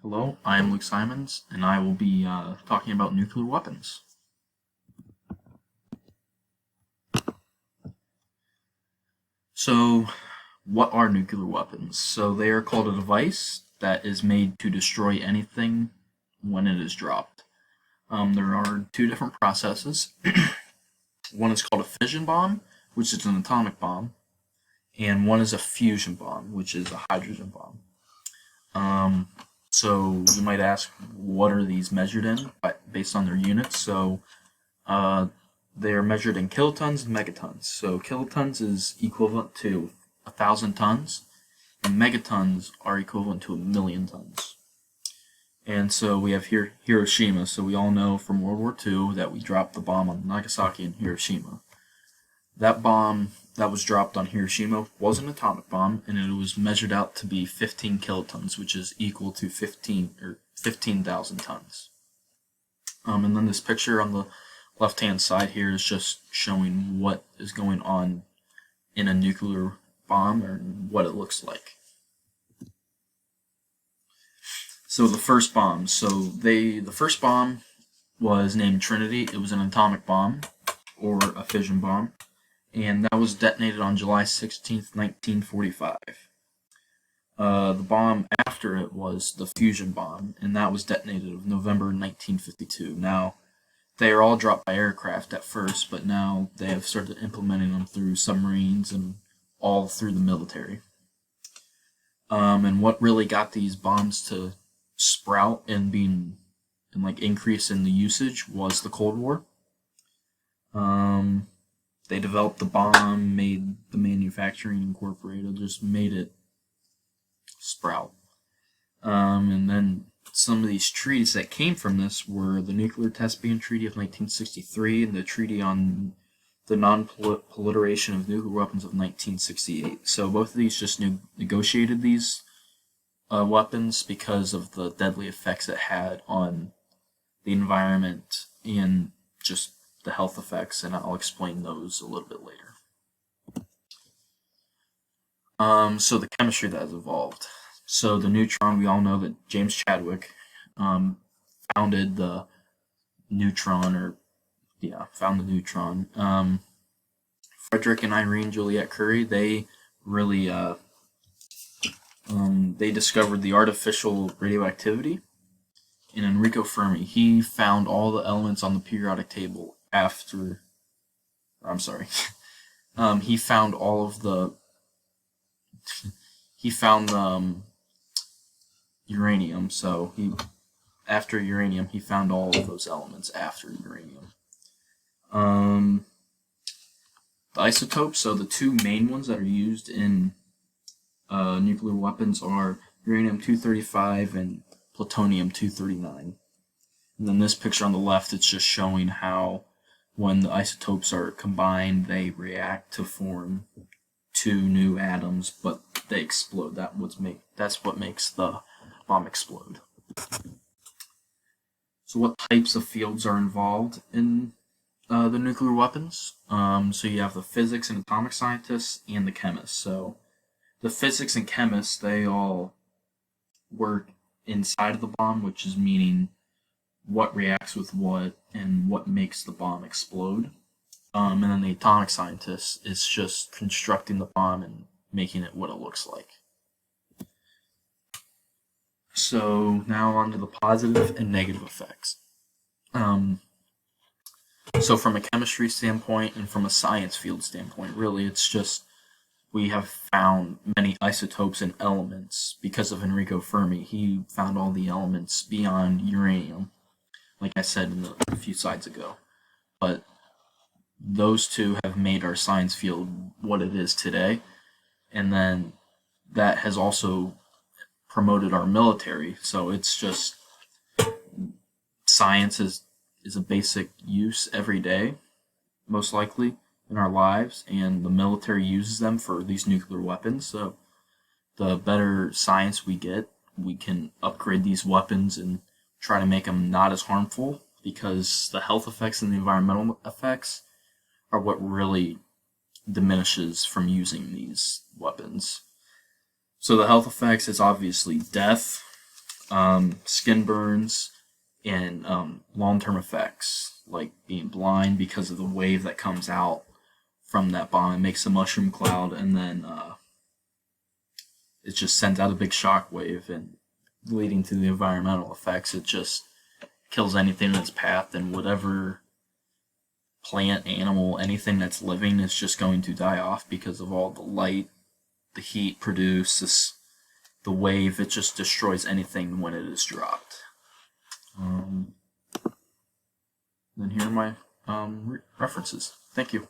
Hello, I am Luke Simons, and I will be talking about nuclear weapons. So, what are nuclear weapons? So, they are called a device that is made to destroy anything when it is dropped. There are two different processes. One is called a fission bomb, which is an atomic bomb, and one is a fusion bomb, which is a hydrogen bomb. So you might ask, what are these measured in based on their units? So they are measured in kilotons and megatons. So kilotons is equivalent to 1,000 tons, and megatons are equivalent to 1,000,000 tons. And so we have here Hiroshima. So we all know from World War II that we dropped the bomb on Nagasaki and Hiroshima. That bomb that was dropped on Hiroshima was an atomic bomb, and it was measured out to be 15 kilotons, which is equal to 15,000 tons. And then this picture on the left-hand side here is just showing what is going on in a nuclear bomb or what it looks like. So the first bomb. The first bomb was named Trinity. It was an atomic bomb or a fission bomb, and that was detonated on July 16th, 1945. The bomb after it was the fusion bomb, and that was detonated in November 1952. Now, they are all dropped by aircraft at first, but now they have started implementing them through submarines and all through the military. And what really got these bombs to sprout and increase in the usage was the Cold War. They developed the bomb, made the manufacturing incorporated, just made it sprout. And then some of these treaties that came from this were the Nuclear Test Ban Treaty of 1963 and the Treaty on the Non-Proliferation of Nuclear Weapons of 1968. So both of these just negotiated these weapons because of the deadly effects it had on the environment and just the health effects, and I'll explain those a little bit later. So the chemistry that has evolved. So the neutron, we all know that James Chadwick founded the neutron, found the neutron. Frederick and Irene Joliet Curie, they really they discovered the artificial radioactivity. And Enrico Fermi, he found all the elements on the periodic table after. I'm sorry. He found all of the. He found uranium. So after uranium, he found all of those elements after uranium. The isotopes. So the two main ones that are used in nuclear weapons are uranium-235 and plutonium-239. And then this picture on the left, it's just showing how when the isotopes are combined, they react to form two new atoms, but they explode. That's what makes the bomb explode. So what types of fields are involved in the nuclear weapons? So you have the physics and atomic scientists and the chemists. So the physics and chemists, they all work inside of the bomb, which is meaning what reacts with what and what makes the bomb explode. And then the atomic scientist is just constructing the bomb and making it what it looks like. So now on to the positive and negative effects. So from a chemistry standpoint and from a science field standpoint, really it's just we have found many isotopes and elements because of Enrico Fermi. He found all the elements beyond uranium, like I said a few slides ago. But those two have made our science field what it is today, and then that has also promoted our military. So it's just science is a basic use every day, most likely, in our lives, and the military uses them for these nuclear weapons. So the better science we get, we can upgrade these weapons and try to make them not as harmful, because the health effects and the environmental effects are what really diminishes from using these weapons. So the health effects is obviously death, skin burns, and long-term effects like being blind because of the wave that comes out from that bomb. It makes a mushroom cloud, and then it just sends out a big shock wave, and leading to the environmental effects. It just kills anything in its path, and whatever plant, animal, anything that's living is just going to die off because of all the light, the heat produced, the wave. It just destroys anything when it is dropped. Then here are my references. Thank you.